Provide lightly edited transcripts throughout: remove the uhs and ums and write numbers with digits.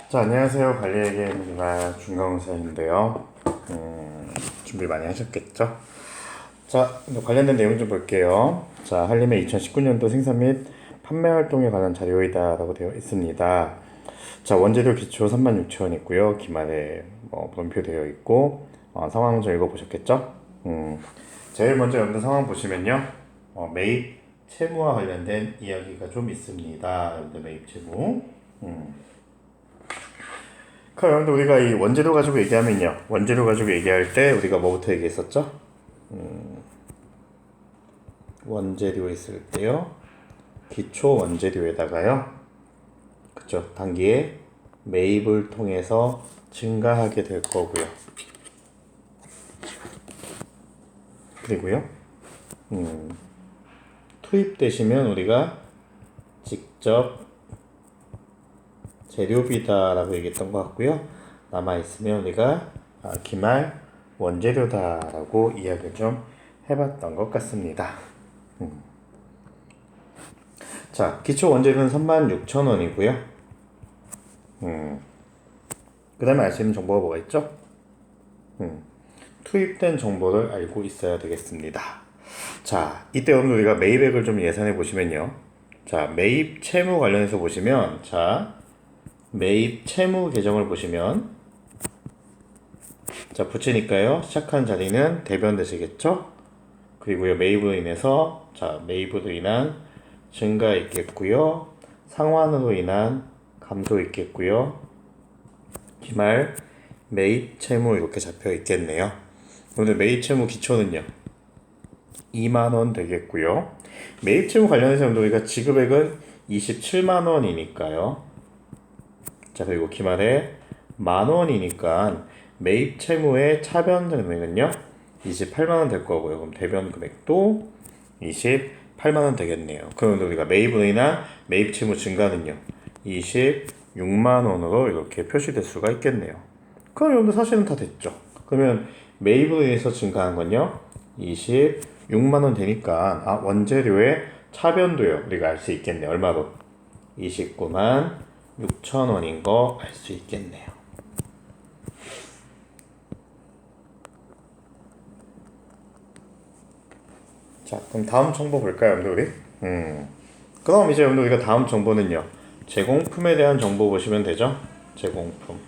자, 안녕하세요. 관리에게 문화 중간고사인데요. 준비 많이 하셨겠죠? 자, 관련된 내용 좀 볼게요. 자, 한림의 2019년도 생산 및 판매 활동에 관한 자료이다 라고 되어 있습니다. 자, 원재료 기초 36,000원 있고요. 기말에 물음표 되어 있고, 상황 좀 읽어보셨겠죠? 제일 먼저 여러분들 상황 보시면요. 매입 채무와 관련된 이야기가 좀 있습니다. 여러분들 매입 채무. 그럼 여러분들 우리가 이 원재료 가지고 얘기하면요. 원재료 가지고 얘기할 때 우리가 뭐부터 얘기했었죠? 원재료 있을 때요. 기초 원재료에다가요. 그쵸. 단기에 매입을 통해서 증가하게 될 거고요. 그리고요. 투입되시면 우리가 직접 재료비다라고 얘기했던 것 같고요. 남아있으면 우리가 기말 원재료다라고 이야기를 좀 해봤던 것 같습니다. 자, 기초 원재료는 36,000원이고요. 그 다음에 알 수 있는 정보가 뭐가 있죠? 투입된 정보를 알고 있어야 되겠습니다. 자, 이때 오늘 우리가 매입액을 좀 예산해 보시면요. 자, 매입 채무 관련해서 보시면, 자, 매입 채무 계정을 보시면, 자, 붙이니까요. 시작한 자리는 대변 되시겠죠? 그리고요, 매입으로 인해서, 자, 매입으로 인한 증가 있겠고요. 상환으로 인한 감소 있겠고요. 기말 매입 채무 이렇게 잡혀 있겠네요. 오늘 매입 채무 기초는요. 2만원 되겠고요. 매입 채무 관련해서 우리가 지급액은 27만원이니까요. 자, 그리고 기말에 만원이니까 매입 채무의 차변 금액은요. 28만원 될 거고요. 그럼 대변 금액도 28만원 되겠네요. 그럼 우리가 매입으로 인한 매입 채무 증가는요. 26만원으로 이렇게 표시될 수가 있겠네요. 그럼 여러분들 사실은 다 됐죠. 그러면 매입으로 인해서 증가한 건요. 26만원 되니까 원재료의 차변도요. 우리가 알 수 있겠네요. 얼마로? 29만 6천원인 거 알 수 있겠네요. 자, 그럼 다음 정보 볼까요, 여러분들 우리? 그럼 이제 여러분들 우리가 다음 정보는요. 제공품에 대한 정보 보시면 되죠. 제공품.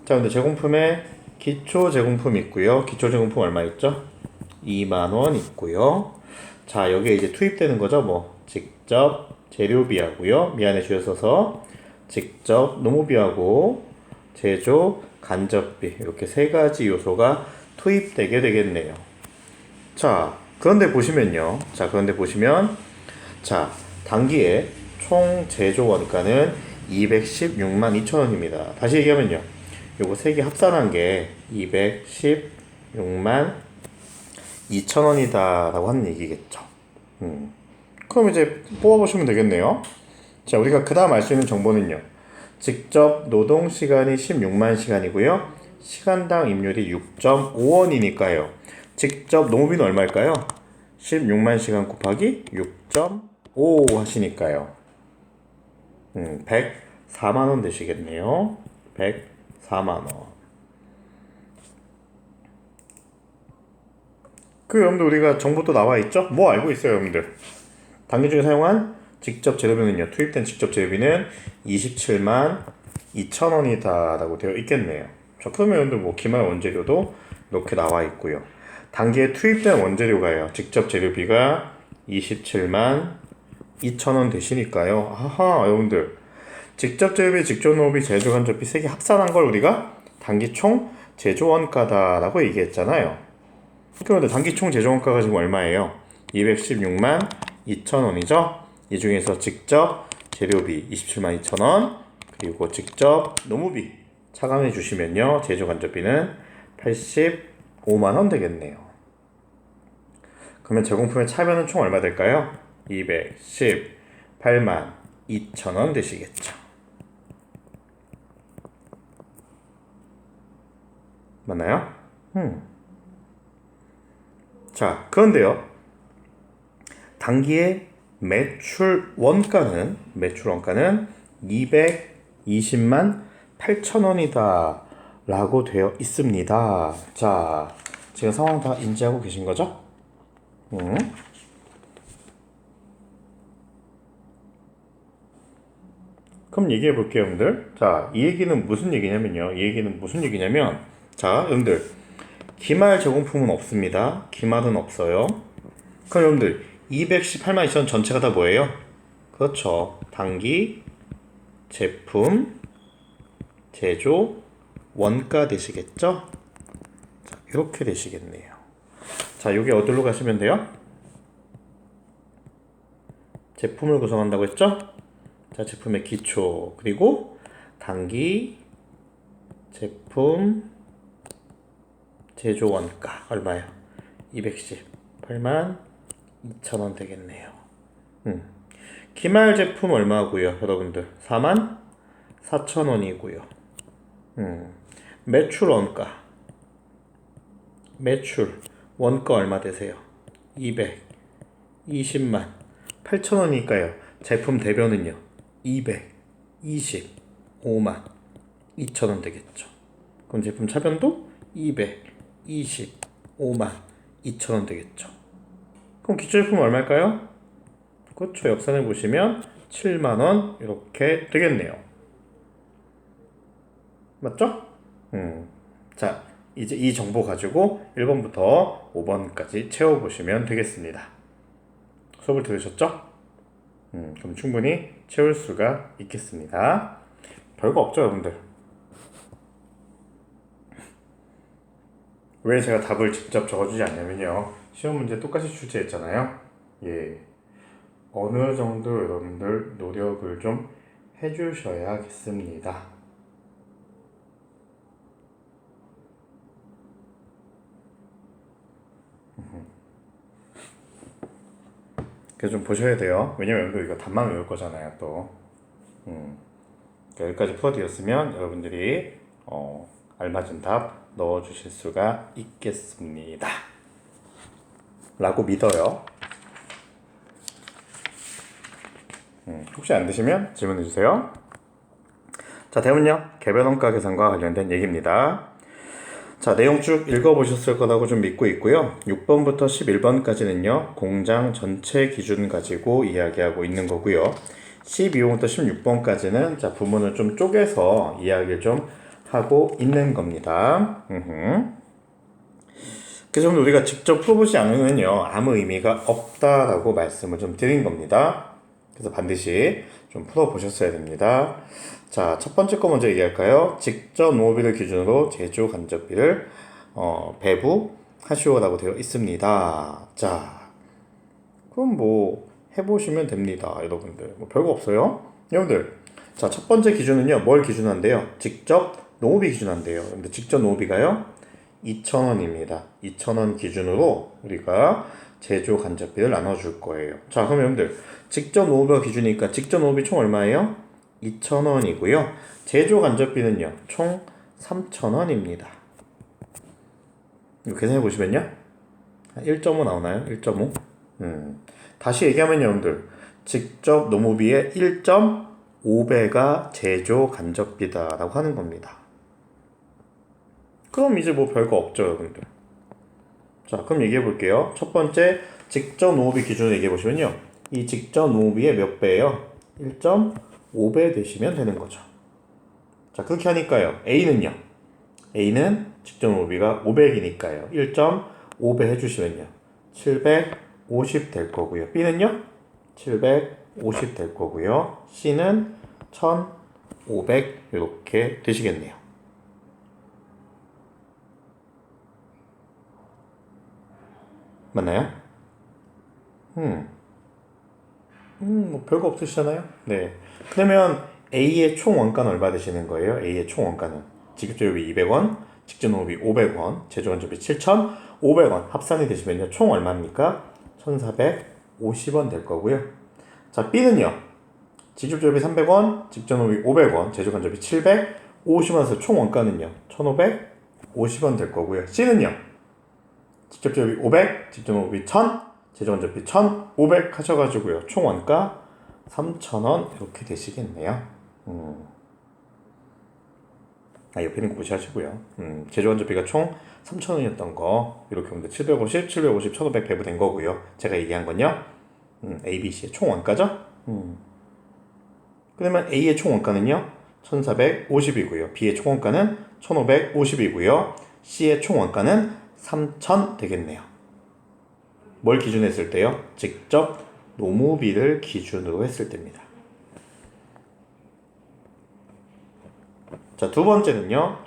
자, 근데 제공품에 기초 제공품 있고요. 기초 제공품 얼마 있죠? 2만원 있고요. 자, 여기에 이제 투입되는 거죠. 뭐 직접 재료비하고요. 미안해 주셔서 직접 노무비하고 제조 간접비 이렇게 세 가지 요소가 투입되게 되겠네요. 자, 그런데 보시면요. 자, 그런데 보시면 자, 단기에 총 제조 원가는 216만 2천원입니다. 다시 얘기하면요. 요거 세 개 합산한 게 216만 2천원이다 라고 하는 얘기겠죠. 그럼 이제 뽑아보시면 되겠네요. 자, 우리가 그 다음 알 수 있는 정보는요. 직접 노동 시간이 16만 시간이고요. 시간당 임률이 6.5원이니까요. 직접 노무비는 얼마일까요? 16만 시간 곱하기 6.5 하시니까요. 104만원 되시겠네요. 104만원. 그 여러분들 우리가 정보 또 나와 있죠? 뭐 알고 있어요, 여러분들? 단기 중에 사용한 직접 재료비는요. 투입된 직접 재료비는 27만 2천원이다 라고 되어 있겠네요. 자, 그러면 여러분들 뭐 기말 원재료도 이렇게 나와 있고요. 단기에 투입된 원재료가요. 직접 재료비가 27만 2천원 되시니까요. 아하, 여러분들. 직접 재료비, 직접 노비, 제조 간접비 세 개 합산한 걸 우리가 단기 총 제조 원가다라고 얘기했잖아요. 그런데 단기 총 제조 원가가 지금 얼마예요? 216만 2천원이죠? 이 중에서 직접 재료비 27만 2천원, 그리고 직접 노무비 차감해 주시면요. 제조 간접비는 85만원 되겠네요. 그러면 제공품의 차변은 총 얼마 될까요? 218만 2천원 되시겠죠. 맞나요? 자, 그런데요. 단기의 매출 원가는 220 20만 8천원이다 라고 되어 있습니다. 자, 지금 상황 다 인지하고 계신 거죠? 그럼 얘기해 볼게요, 여러분들. 자, 이 얘기는 무슨 얘기냐면요. 이 얘기는 무슨 얘기냐면, 자, 여러분들, 기말 제공품은 없습니다. 기말은 없어요. 그럼 여러분들, 218만 2천 전체가 다 뭐예요? 그렇죠. 단기, 제품, 제조, 원가 되시겠죠? 자, 이렇게 되시겠네요. 자, 요게 어디로 가시면 돼요? 제품을 구성한다고 했죠? 자, 제품의 기초, 그리고 단기, 제품, 제조 원가 얼마요? 218만 2천원 되겠네요. 기말 제품 얼마고요, 여러분들? 4만 4천원이고요. 매출 원가, 매출 원가 얼마 되세요? 220만 8천원이니까요. 제품 대변은요 225만 2천원 되겠죠. 그럼 제품 차변도 225만 2천원 되겠죠. 그럼 기초제품 얼마일까요? 그렇죠. 역산해 보시면 7만원 이렇게 되겠네요. 맞죠? 자, 이제 이 정보 가지고 1번부터 5번까지 채워보시면 되겠습니다. 수업을 들으셨죠? 그럼 충분히 채울 수가 있겠습니다. 별거 없죠, 여러분들? 왜 제가 답을 직접 적어주지 않냐면요. 시험 문제 똑같이 출제했잖아요. 예. 어느 정도 여러분들 노력을 좀 해주셔야겠습니다. 그래서 좀 보셔야 돼요. 왜냐면 이거 답만 외울 거잖아요, 또. 여기까지 풀어드렸으면 여러분들이 알맞은 답 넣어주실 수가 있겠습니다. 라고 믿어요. 혹시 안 되시면 질문해주세요. 자, 대문요. 개별원가 계산과 관련된 얘기입니다. 자, 내용 쭉 읽어보셨을 거라고 좀 믿고 있고요. 6번부터 11번까지는요. 공장 전체 기준 가지고 이야기하고 있는 거고요. 12번부터 16번까지는 자, 부문을 좀 쪼개서 이야기를 좀 하고 있는 겁니다. 그래서 우리가 직접 풀어보지 않으면요. 아무 의미가 없다라고 말씀을 좀 드린 겁니다. 그래서 반드시 좀 풀어보셨어야 됩니다. 자, 첫 번째 거 먼저 얘기할까요? 직접 노무비를 기준으로 제조 간접비를 배부하시오라고 되어 있습니다. 자, 그럼 뭐 해보시면 됩니다, 여러분들. 뭐 별거 없어요. 여러분들, 자, 첫 번째 기준은요, 뭘 기준한대요? 직접 노무비 기준한대요. 근데 직접 노무비가요, 2,000원입니다. 2,000원 기준으로 우리가 제조 간접비를 나눠줄 거예요. 자, 그럼 여러분들, 직접 노무비가 기준이니까 직접 노무비 총 얼마예요? 2,000원이고요. 제조 간접비는요, 총 3,000원입니다. 이거 계산해 보시면요, 1.5 나오나요? 1.5? 다시 얘기하면 여러분들, 직접 노무비의 1.5배가 제조 간접비다라고 하는 겁니다. 그럼 이제 뭐 별거 없죠, 여러분들. 자, 그럼 얘기해 볼게요. 첫 번째, 직접 노무비 기준으로 얘기해 보시면요, 이 직접 노무비의 몇 배예요? 1.5배 되시면 되는 거죠. 자, 그렇게 하니까요, A는 직접 노무비가 500이니까요 1.5배 해주시면요 750 될 거고요. B는요 750 될 거고요. C는 1500 이렇게 되시겠네요. 맞나요? 뭐 별거 없으시잖아요. 네. 그러면 A의 총 원가는 얼마 되시는 거예요? A의 총 원가는 직접재료비 200원, 직접노무비 500원, 제조간접비 7,500원 합산이 되시면요 총 얼마입니까? 1,450원 될 거고요. 자, B는요 직접재료비 300원, 직접노무비 500원, 제조간접비 750원에서 총 원가는요 1,550원 될 거고요. C는요 직접재료비 500, 직접노무비 1,000, 제조간접비 1,500 하셔가지고요 총 원가 3,000원 이렇게 되시겠네요. 옆에 있는 거 무시하시고요. 제조간접비가 총 3,000원이었던 거 이렇게 보면 750, 750, 1,500 배부된 거고요. 제가 얘기한 건요. A, B, C의 총 원가죠. 그러면 A의 총 원가는요. 1,450이고요. B의 총 원가는 1,550이고요. C의 총 원가는 3,000 되겠네요. 뭘 기준으로 했을 때요? 직접 노무비를 기준으로 했을 때입니다. 자, 두 번째는요,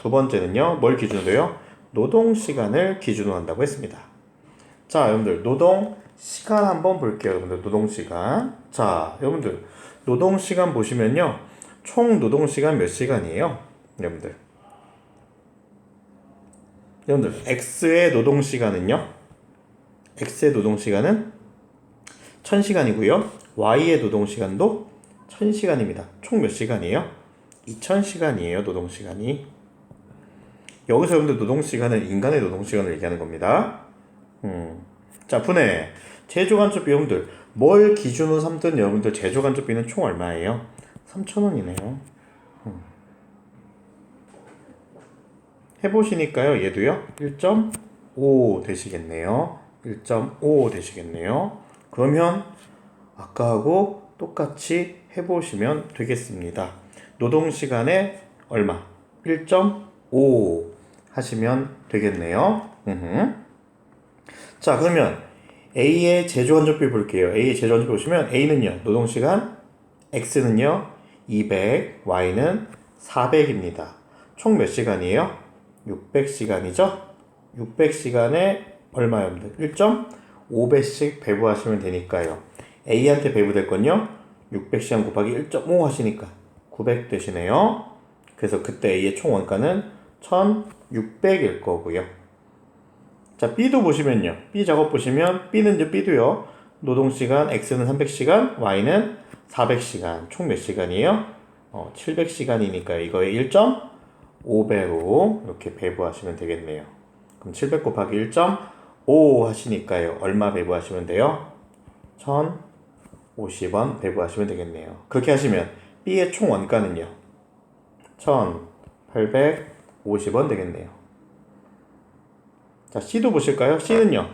뭘 기준으로요? 노동 시간을 기준으로 한다고 했습니다. 자, 여러분들, 노동 시간 한번 볼게요. 여러분들, 노동 시간. 자, 여러분들, 노동 시간 보시면요, 총 노동 시간 몇 시간이에요? 여러분들, X의 노동 시간은요, X의 노동 시간은 1000시간이고요. Y의 노동 시간도 1000시간입니다. 총 몇 시간이에요? 2000시간이에요. 노동 시간이. 여기서 여러분들 노동 시간은 인간의 노동 시간을 얘기하는 겁니다. 자, 분해. 제조간접비 여러분들 뭘 기준으로 삼든 여러분들 제조간접비는 총 얼마예요? 3,000원이네요. 해보시니까요. 얘도요. 1.5 되시겠네요. 1.5 되시겠네요. 그러면 아까하고 똑같이 해보시면 되겠습니다. 노동시간에 얼마? 1.5 하시면 되겠네요. 자, 그러면 A의 제조간접비 볼게요. A의 제조간접비 보시면 A는요. 노동시간 X는요. 200, Y는 400입니다. 총 몇 시간이에요? 600시간이죠? 600시간에 얼마요? 1.5배씩 배부하시면 되니까요. A한테 배부될 건요. 600시간 곱하기 1.5 하시니까 900 되시네요. 그래서 그때 A의 총 원가는 1600일 거고요. 자, B도 보시면요. B 작업 보시면 B는 이제 B도요. 노동시간 X는 300시간, Y는 400시간. 총 몇 시간이에요? 700시간이니까 이거에 1.5배로 이렇게 배부하시면 되겠네요. 그럼 700 곱하기 1.5 하시니까요. 얼마 배부하시면 돼요? 1,050원 배부하시면 되겠네요. 그렇게 하시면 B의 총 원가는요. 1,850원 되겠네요. 자, C도 보실까요? C는요.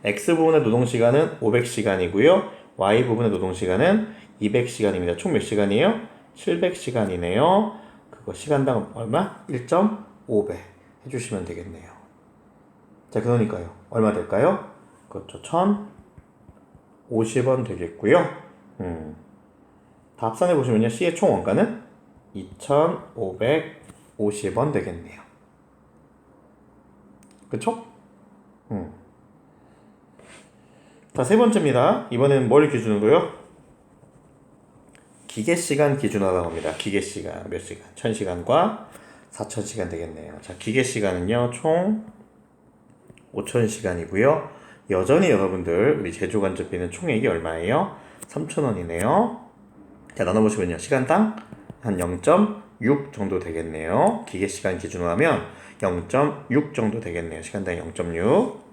X 부분의 노동시간은 500시간이고요. Y 부분의 노동시간은 200시간입니다. 총 몇 시간이에요? 700시간이네요. 그거 시간당 얼마? 1.5배 해주시면 되겠네요. 자, 그러니까요. 얼마 될까요? 그렇죠. 1,050원 되겠고요. 다 합산해 보시면요. C의 총 원가는 2,550원 되겠네요. 그쵸? 자, 세 번째입니다. 이번에는 뭘 기준으로요? 기계시간 기준으로 합니다. 기계시간 몇 시간? 1000시간과 4000시간 되겠네요. 자, 기계시간은요. 총 5000시간이고요. 여전히 여러분들 우리 제조간접비는 총액이 얼마예요? 3,000원이네요. 자, 나눠보시면요. 시간당 한 0.6 정도 되겠네요. 기계시간 기준으로 하면 0.6 정도 되겠네요. 시간당 0.6.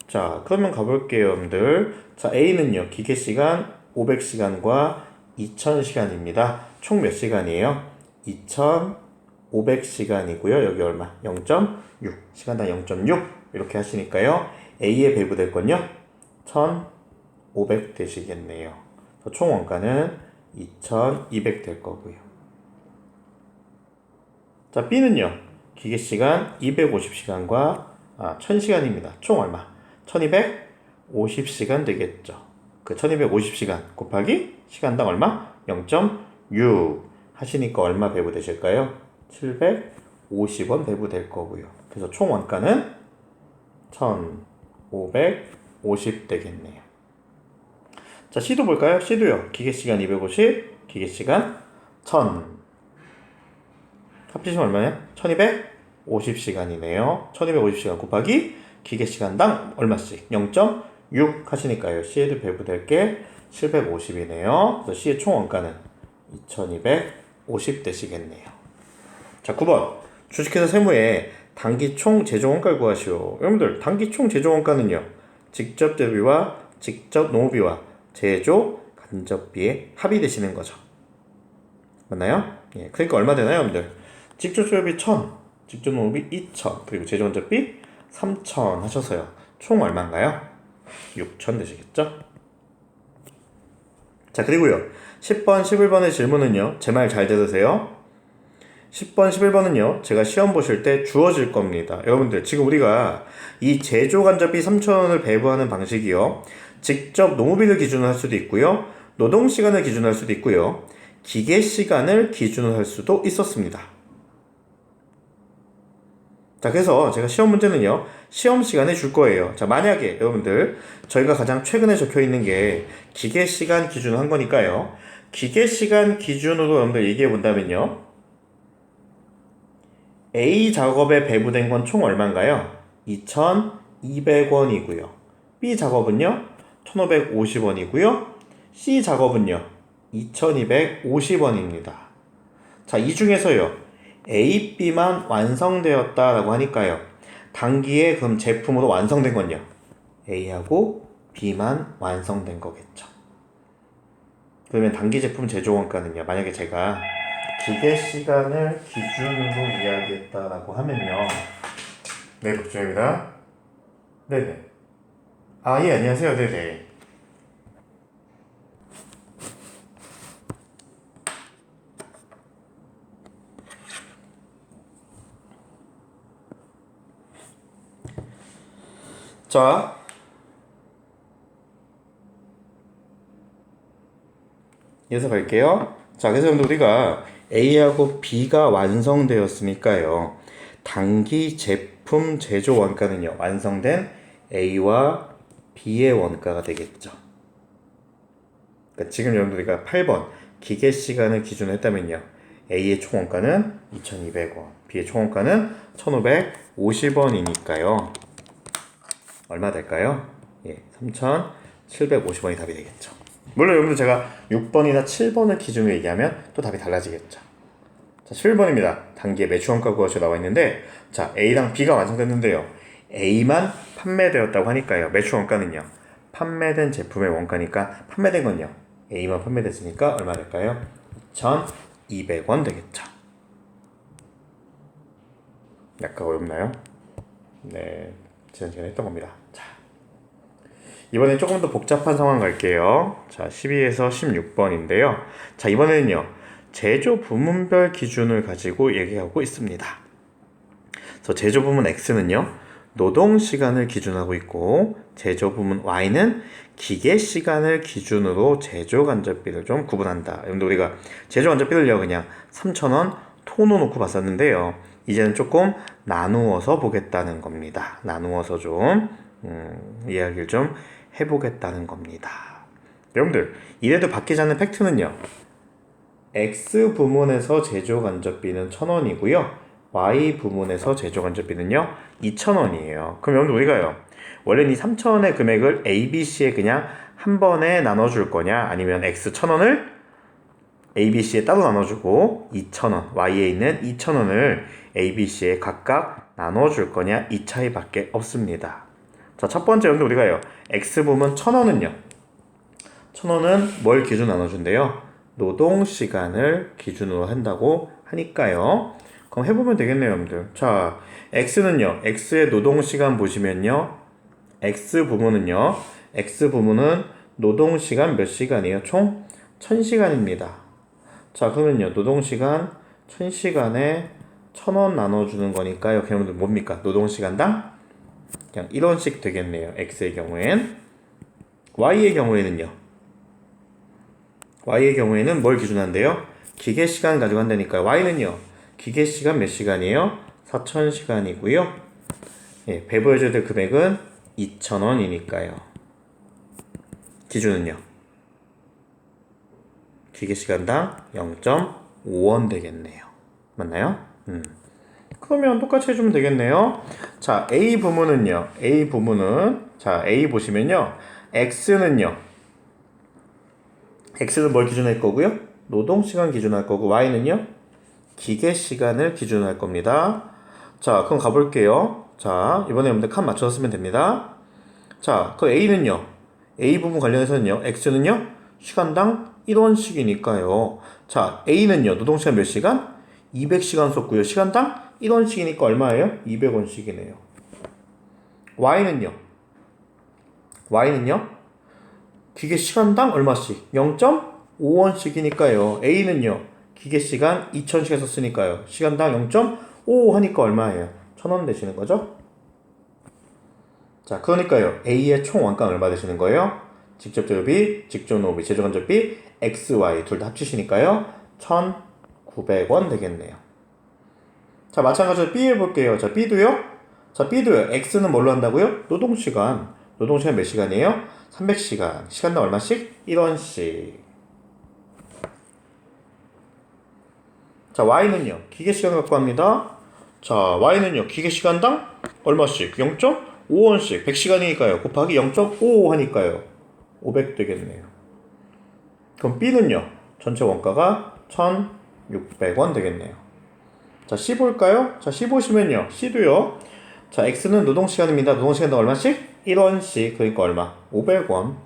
자, 그러면 가볼게요, 여러분들. 자, A는요. 기계시간 500시간과 2000시간입니다. 총 몇 시간이에요? 2500시간이고요. 여기 얼마? 0.6. 시간당 0.6. 이렇게 하시니까요. A에 배부될 건요. 1500 되시겠네요. 총 원가는 2200 될 거고요. 자, B는요. 기계시간 250시간과 1000시간입니다. 총 얼마? 1250시간 되겠죠. 그 1250시간 곱하기 시간당 얼마? 0.6 하시니까 얼마 배부되실까요? 750원 배부될 거고요. 그래서 총 원가는 1550 되겠네요. 자, C도 볼까요? C도요. 기계시간 250, 기계시간 1000. 합치시면 얼마냐? 1250시간이네요. 1250시간 곱하기 기계시간당 얼마씩? 0.6 하시니까요. C에도 배부될 게 750이네요. 그래서 C의 총 원가는 2250 되시겠네요. 자, 9번. 주식회사 세무에 단기 총 제조 원가를 구하시오. 여러분들, 단기 총 제조 원가는요. 직접 재료비와 직접 노무비와 제조 간접비의 합이 되시는 거죠. 맞나요? 예, 그러니까 얼마 되나요, 여러분들? 직접 재료비 1000, 직접 농업비 2000, 그리고 제조간접비 3000 하셔서요. 총 얼마인가요? 6000 되시겠죠? 자, 그리고요. 10번, 11번의 질문은요. 제 말 잘 들으세요. 10번, 11번은요. 제가 시험 보실 때 주어질 겁니다. 여러분들 지금 우리가 이 제조간접비 3,000원을 배부하는 방식이요. 직접 농업비를 기준으로 할 수도 있고요. 노동시간을 기준으로 할 수도 있고요. 기계시간을 기준으로 할 수도 있었습니다. 자, 그래서 제가 시험 문제는요. 시험 시간에 줄 거예요. 자, 만약에 여러분들 저희가 가장 최근에 적혀 있는 게 기계시간 기준으로 한 거니까요. 기계시간 기준으로 여러분들 얘기해 본다면요. A 작업에 배부된 건 총 얼마인가요? 2,200원이고요. B 작업은요? 1,550원이고요. C 작업은요? 2,250원입니다. 자, 이 중에서요. A, B만 완성되었다라고 하니까요. 단기에 그럼 제품으로 완성된 건요. A하고 B만 완성된 거겠죠. 그러면 단기 제품 제조 원가는요. 만약에 제가 기계 시간을 기준으로 이야기했다라고 하면요. 네, 복주입니다. 네네. 아, 예, 안녕하세요. 네네. 자, 이어서 갈게요. 자, 그래서 우리가 A하고 B가 완성되었으니까요. 단기 제품 제조 원가는요. 완성된 A와 B의 원가가 되겠죠. 그러니까 지금 여러분들 우리가 8번 기계 시간을 기준으로 했다면요. A의 총 원가는 2,200원, B의 총 원가는 1,550원이니까요. 얼마 될까요? 예, 3,750원이 답이 되겠죠. 물론 여러분들 제가 6번이나 7번을 기준으로 얘기하면 또 답이 달라지겠죠. 자, 11번입니다. 단기의 매출원가 구하셔 나와 있는데, 자, A랑 B가 완성됐는데요. A만 판매되었다고 하니까요. 매출원가는요. 판매된 제품의 원가니까 판매된 건요. A만 판매됐으니까 얼마 될까요? 2,200원 되겠죠. 약간 어렵나요? 네, 지난 시간에 했던 겁니다. 자, 이번엔 조금 더 복잡한 상황 갈게요. 자, 12에서 16번인데요. 자, 이번에는요. 제조 부문별 기준을 가지고 얘기하고 있습니다. 그래서 제조 부문 X는요. 노동 시간을 기준하고 있고 제조 부문 Y는 기계 시간을 기준으로 제조 간접비를 좀 구분한다. 여러분들 우리가 제조 간접비를요. 그냥 3,000원 톤으로 놓고 봤었는데요. 이제는 조금 나누어서 보겠다는 겁니다. 나누어서 좀 이야기를 좀 해보겠다는 겁니다. 여러분들 이래도 바뀌지 않는 팩트는요. X 부문에서 제조 간접비는 1,000원이고요. Y 부문에서 제조 간접비는요 2,000원이에요. 그럼 여러분들 우리가요 원래는 이 3,000원의 금액을 A, B, C에 그냥 한 번에 나눠줄 거냐 아니면 X 1,000원을 A, B, C에 따로 나눠주고 2,000원 Y에 있는 2,000원을 A, B, C에 각각 나눠줄 거냐 이 차이밖에 없습니다. 자, 첫 번째 여러분들 우리가요 X 부문 1,000원은요 1,000원은 뭘 기준 나눠준대요? 노동시간을 기준으로 한다고 하니까요. 그럼 해보면 되겠네요, 여러분들. 자, X는요, X의 노동시간 보시면요, X 부문은 노동시간 몇 시간이에요? 총 1,000시간입니다. 자, 그러면요, 노동시간 1,000시간에 1,000원 나눠주는 거니까요. 여러분들 뭡니까? 노동시간당 그냥 1원씩 되겠네요. X의 경우엔. Y의 경우에는 뭘 기준한대요? 기계시간 가지고 한다니까요. Y는요. 기계시간 몇 시간이에요? 4,000시간이고요. 예, 배부해줘야 될 금액은 2,000원이니까요. 기준은요. 기계시간당 0.5원 되겠네요. 맞나요? 그러면 똑같이 해주면 되겠네요. 자, A 부문은 자, A 보시면요. X는 뭘 기준할 거고요? 노동시간 기준할 거고 Y는요? 기계시간을 기준할 겁니다. 자, 그럼 가볼게요. 자, 이번에 여러분들 칸 맞춰서 쓰면 됩니다. 자, 그 A는요? A 부분 관련해서는요? X는요? 시간당 1원씩이니까요. 자, A는요? 노동시간 몇 시간? 200시간 썼고요. 시간당 1원씩이니까 얼마예요? 200원씩이네요. Y는요? 기계 시간당 얼마씩? 0.5원씩이니까요. A는요? 기계 시간 2000시간 썼으니까요. 시간당 0.5 하니까 얼마예요? 1000원 되시는 거죠? 자, 그러니까요. A의 총 원가는 얼마 되시는 거예요? 직접 재료비, 직접 노무비, 제조 간접비, X, Y 둘 다 합치시니까요. 1,900원 되겠네요. 자, 마찬가지로 B 해볼게요. 자, B도요. X는 뭘로 한다고요? 노동시간 몇 시간이에요? 300시간. 시간당 얼마씩? 1원씩. 자, Y는요. 기계시간 갖고 합니다. 자, Y는요. 기계시간당 얼마씩? 0.5원씩. 100시간이니까요. 곱하기 0.5 하니까요. 500 되겠네요. 그럼 B는요. 전체 원가가 1,600원 되겠네요. 자, C 볼까요? 자, C 보시면요. C도요. 자, X는 노동시간입니다. 노동시간당 얼마씩? 1원씩. 그러니까 얼마? 500원.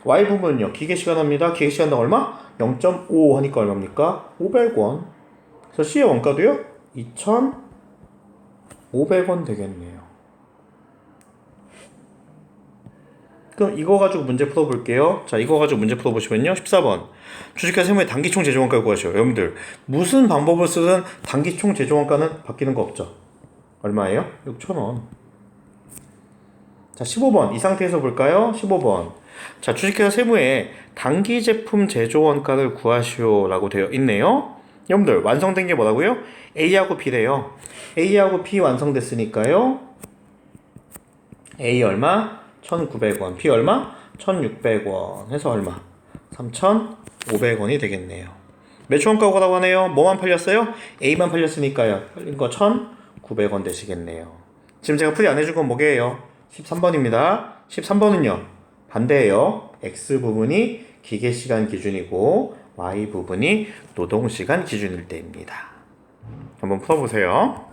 Y 부분은요. 기계시간합니다. 기계시간당 얼마? 0.5 하니까 얼마입니까? 500원. 그래서 C의 원가도요. 2,500원 되겠네요. 그럼 이거 가지고 문제 풀어볼게요. 자, 이거 가지고 문제 풀어보시면요. 14번. 주식회 세무의 단기총 제조원가를 구하시오. 여러분들, 무슨 방법을 쓰든 단기총 제조원가는 바뀌는 거 없죠? 얼마예요? 6,000원. 자, 15번. 이 상태에서 볼까요? 15번. 자, 주식회사 세무에 단기 제품 제조원가를 구하시오 라고 되어 있네요. 여러분들, 완성된 게 뭐라고요? A하고 B래요. A하고 B 완성됐으니까요. A 얼마? 1,900원. B 얼마? 1,600원. 해서 얼마? 3,500원이 되겠네요. 매출 원가 구하라고 하네요. 뭐만 팔렸어요? A만 팔렸으니까요. 팔린 거 1,900원 되시겠네요. 지금 제가 풀이 안 해준 건 뭐게요? 13번입니다. 13번은요. 반대예요. X 부분이 기계시간 기준이고 Y 부분이 노동시간 기준일 때입니다. 한번 풀어보세요.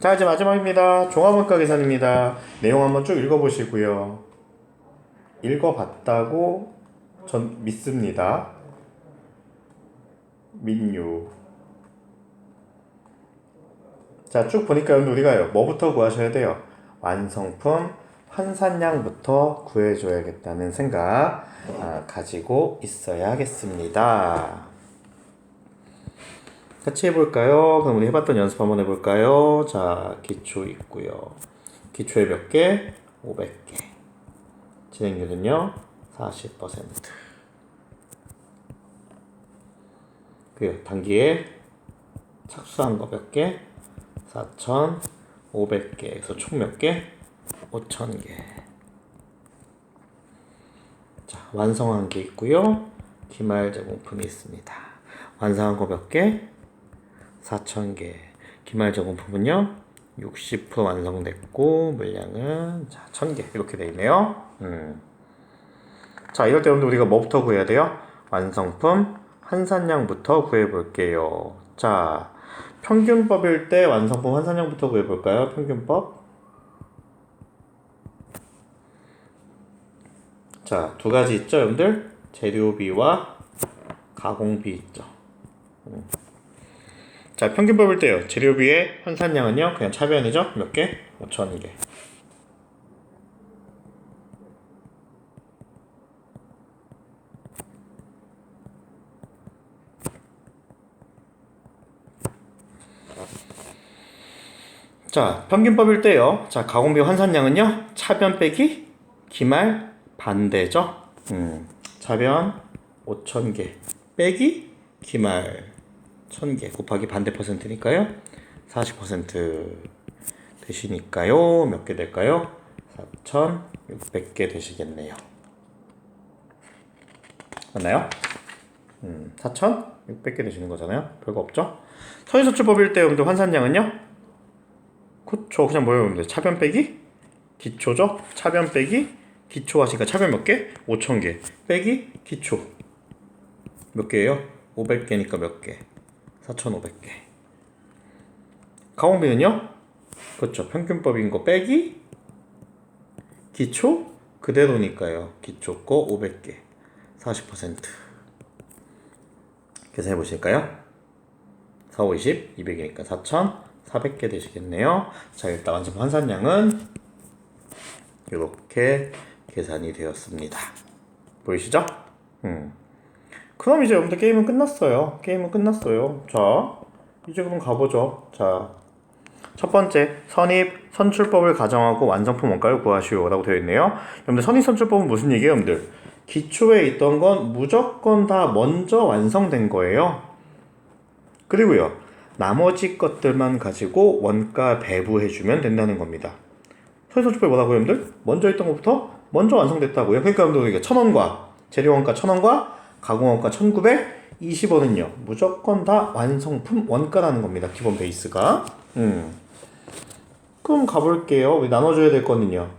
자, 이제 마지막입니다. 종합원가 계산입니다. 내용 한번 쭉 읽어보시고요. 읽어봤다고 전 믿습니다. 민유. 자, 쭉 보니까 여러분 우리가요. 뭐부터 구하셔야 돼요? 완성품 환산량부터 구해줘야겠다는 생각 가지고 있어야겠습니다. 같이 해볼까요? 그럼 우리 해봤던 연습 한번 해볼까요? 자, 기초 있고요. 기초에 몇 개? 500개. 진행률은요? 40%. 그 단기에 착수한 거 몇 개? 4,500개. 그래서 총 몇 개? 5,000개. 자, 완성한 게 있고요. 기말 제공품이 있습니다. 완성한 거 몇 개? 4,000개. 기말 제공품은요? 60% 완성됐고 물량은 자, 1,000개 이렇게 되어 있네요. 자, 이럴 때 여러분들 우리가 뭐부터 구해야 돼요? 완성품 환산량부터 구해볼게요. 자, 평균법일 때 완성품 환산량부터 구해볼까요? 평균법. 자, 두 가지 있죠, 여러분들? 재료비와 가공비 있죠. 자, 평균법일 때요. 재료비의 환산량은요, 그냥 차변이죠? 몇 개? 5,000개. 자, 평균법일 때요. 자, 가공비 환산량은요, 차변 빼기 기말 반대죠? 차변 5,000개 빼기 기말 1,000개 곱하기 반대 퍼센트니까요. 40% 되시니까요. 몇 개 될까요? 4,600개 되시겠네요. 맞나요? 4,600개 되시는 거잖아요. 별거 없죠? 서희소출법일 때 여러분들 환산량은요? 그쵸. 그냥 뭐예요, 여러분들? 차변 빼기 기초죠? 차변 빼기 기초 하시니까 차변 몇 개? 5,000개 빼기 기초 몇 개예요? 500개니까 몇 개? 4,500개. 가공비는요? 그렇죠. 평균법인 거 빼기 기초 그대로니까요. 기초 거 500개 40% 계산해 보실까요? 4, 5, 20, 200이니까 4,400개 되시겠네요. 자, 일단 완성품 환산량은 이렇게 계산이 되었습니다. 보이시죠? 그럼 이제 여러분들 게임은 끝났어요. 게임은 끝났어요. 자, 이제 그럼 가보죠. 자, 첫 번째, 선입 선출법을 가정하고 완성품 원가를 구하시오 라고 되어 있네요. 여러분들 선입 선출법은 무슨 얘기예요, 여러분들? 기초에 있던 건 무조건 다 먼저 완성된 거예요. 그리고요, 나머지 것들만 가지고 원가 배부해주면 된다는 겁니다. 선입 선출법이 뭐라고요, 여러분들? 먼저 있던 것부터 먼저 완성됐다고요. 그러니까 여러분들 1,000원과 재료원가 1,000원과 가공원가 1,920원은요 무조건 다 완성품 원가라는 겁니다. 기본 베이스가. 그럼 가볼게요. 우리 나눠줘야 될 거는요,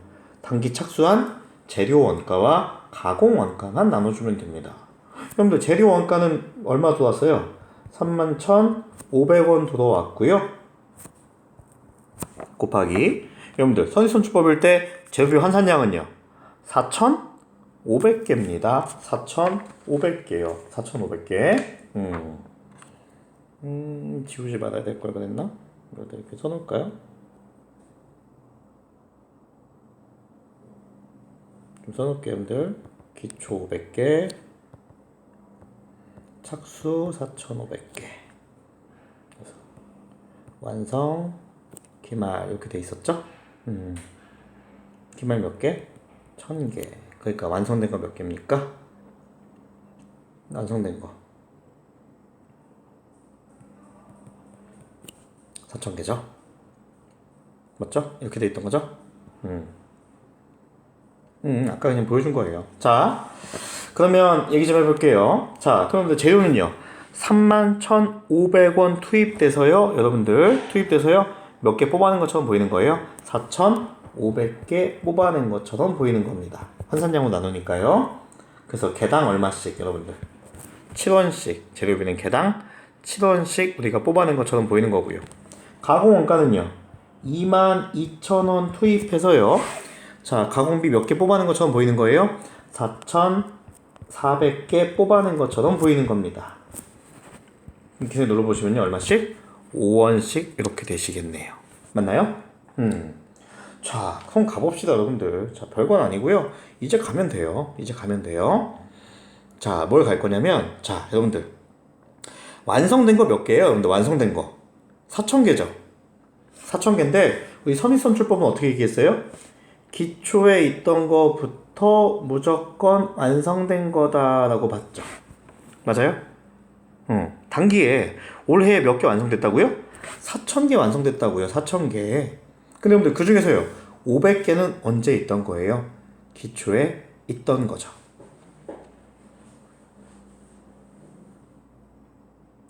단기 착수한 재료 원가와 가공 원가만 나눠주면 됩니다. 여러분들 재료 원가는 얼마 들어왔어요? 31,500원 들어왔고요. 곱하기 여러분들 선입선출법일 때 재료비 환산량은요 4,500개입니다. 4,500개요. 4,500개. 지우지 말아야 될 걸 그랬나? 이렇게 써놓을까요? 좀 써놓을게요, 여러분들. 기초 500개, 착수 4,500개. 완성, 기말 이렇게 돼 있었죠? 기말 몇 개? 1,000개. 그러니까 완성된 거 몇 개입니까? 완성된 거 4,000개죠? 맞죠? 이렇게 돼 있던 거죠? 아까 그냥 보여준 거예요. 자, 그러면 얘기 좀 해볼게요. 자, 그럼 재료는요 31,500원 투입돼서요, 여러분들 투입돼서요 몇 개 뽑아낸 것처럼 보이는 거예요. 4,500개 뽑아낸 것처럼 보이는 겁니다. 환산량으로 나누니까요. 그래서 개당 얼마씩 여러분들 7원씩, 재료비는 개당 7원씩 우리가 뽑아낸 것처럼 보이는 거고요. 가공 원가는요 22,000원 투입해서요, 자, 가공비 몇 개 뽑아낸 것처럼 보이는 거예요. 4,400개 뽑아낸 것처럼 보이는 겁니다. 이렇게 눌러보시면요 얼마씩? 5원씩 이렇게 되시겠네요. 맞나요? 자, 그럼 가봅시다, 여러분들. 자, 별건 아니고요. 이제 가면 돼요. 이제 가면 돼요. 자, 뭘 갈 거냐면, 자, 여러분들 완성된 거 몇 개예요? 여러분들 완성된 거 4,000개죠. 4,000개인데 우리 선입선출법은 어떻게 얘기했어요? 기초에 있던 거부터 무조건 완성된 거다라고 봤죠. 맞아요? 단기에 올해 몇 개 완성됐다고요? 4,000개 완성됐다고요. 4,000개. 근데 여러분들 그 중에서요 500개는 언제 있던 거예요? 기초에 있던 거죠.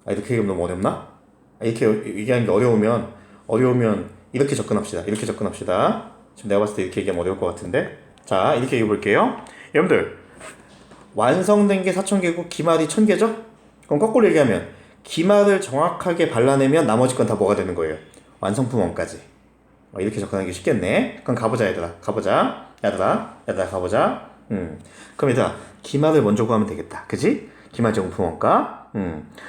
이렇게 얘기하면 너무 어렵나? 이렇게 얘기하는 게 어려우면 이렇게 접근합시다. 이렇게 접근합시다. 지금 내가 봤을 때 이렇게 얘기하면 어려울 것 같은데, 자, 이렇게 얘기해 볼게요. 여러분들 완성된 게 4,000개고 기말이 1,000개죠? 그럼 거꾸로 얘기하면 기말을 정확하게 발라내면 나머지 건 다 뭐가 되는 거예요? 완성품 원까지. 이렇게 접근하기 쉽겠네. 그럼 가보자, 얘들아. 가보자. 얘들아 가보자. 그럼 얘들아 기말을 먼저 구하면 되겠다. 그지? 기말 제공품 원가.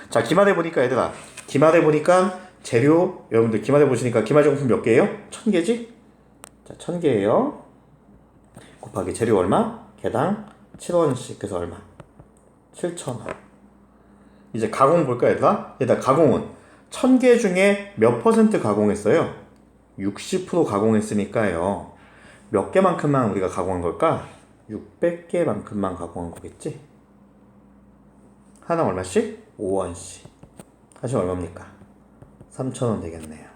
자, 기말해 보니까 얘들아, 기말해 보니까 재료, 여러분들 기말해 보시니까 기말 제공품 몇 개예요? 1,000개지? 자, 1,000개예요. 곱하기 재료 얼마? 개당 7원씩. 그래서 얼마? 7,000원. 이제 가공 볼까, 얘들아? 가공은 1,000개 중에 몇 퍼센트 가공했어요? 60% 가공했으니까요. 몇 개만큼만 우리가 가공한 걸까? 600개만큼만 가공한 거겠지? 하나 얼마씩? 5원씩. 사실 얼마입니까? 3,000원 되겠네요.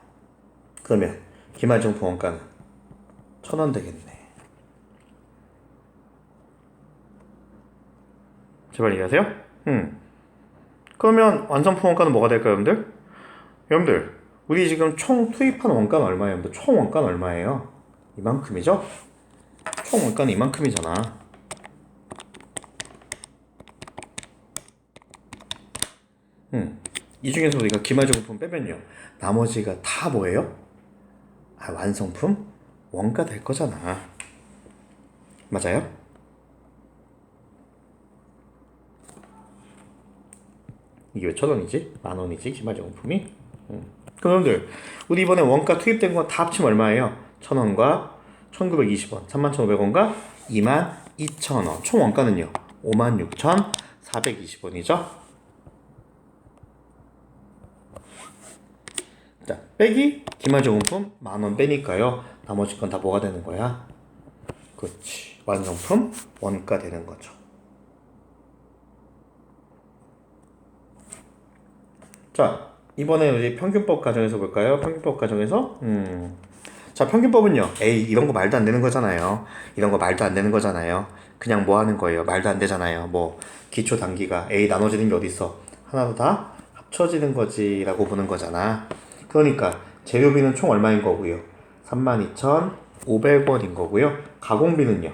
그러면 기말정품 원가는 1,000원 되겠네. 제발 이해하세요? 그러면 완성품 원가는 뭐가 될까요, 여러분들? 여러분들 우리 지금 총 투입한 원가는 얼마예요? 여러분들 총 원가는 얼마예요? 이만큼이죠? 총 원가는 이만큼이잖아. 이 중에서 우리가 기말제공품 빼면요 나머지가 다 뭐예요? 완성품 원가 될 거잖아. 맞아요? 이게 왜 1,000원이지? 10,000원이지 기말제공품이. 그런데 우리 이번에 원가 투입된 거 다 합치면 얼마예요? 1,000원과 1,920원, 31,500원과 22,000원. 총 원가는요 56,420원이죠. 자, 빼기 기말제공품 10,000원 빼니까요 나머지 건 다 뭐가 되는 거야? 그렇지, 완성품 원가 되는 거죠. 자, 이번에 우리 평균법 과정에서 볼까요? 평균법 과정에서 자, 평균법은요 에이 이런 거 말도 안 되는 거잖아요. 이런 거 말도 안 되는 거잖아요. 그냥 뭐 하는 거예요? 말도 안 되잖아요. 뭐 기초 단기가 A 나눠지는 게 어딨어? 하나로 다 합쳐지는 거지 라고 보는 거잖아. 그러니까 재료비는 총 얼마인 거고요? 32,500원인 거고요. 가공비는요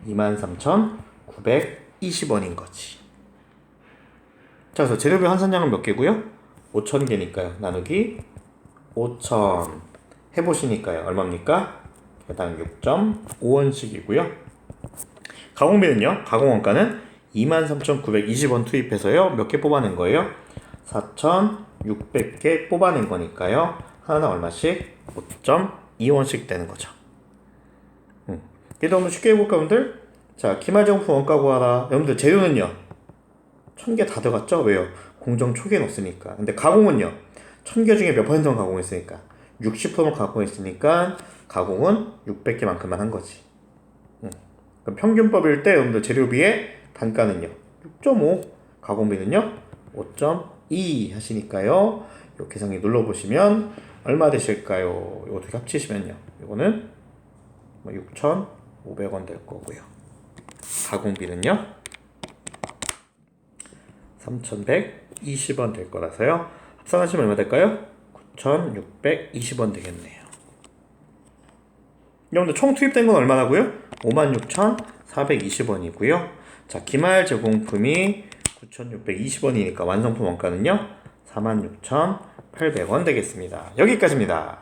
23,920원인 거지. 자, 그래서 재료비 환산량은 몇 개고요? 5,000개니까요. 나누기 5,000 해보시니까요. 얼마입니까? 개당 6.5원씩이고요. 가공비는요. 가공원가는 23,920원 투입해서요. 몇 개 뽑아낸 거예요? 4,600개 뽑아낸 거니까요. 하나 얼마씩? 5.2원씩 되는 거죠. 얘도 한번 쉽게 해볼까, 여러분들? 자, 기말제공품 원가 구하라. 여러분들 재료는요 1,000개 다 들어갔죠? 왜요? 공정 초기에 넣었으니까. 근데 가공은요 1,000개 중에 몇 %만 가공했으니까 60%만 가공했으니까 가공은 600개만큼만 한 거지. 그럼 평균법일 때 여러분들 재료비의 단가는요 6.5, 가공비는요 5.2 하시니까요. 요 계산기 눌러보시면 얼마 되실까요? 이거 어떻게 합치시면요 이거는 6,500원 될 거고요. 가공비는요 3,120원 될 거라서요. 합산하시면 얼마 될까요? 9,620원 되겠네요. 여러분들 총 투입된 건 얼마나고요? 56,420원이고요. 자, 기말 제공품이 9,620원이니까 완성품 원가는요 46,800원 되겠습니다. 여기까지입니다.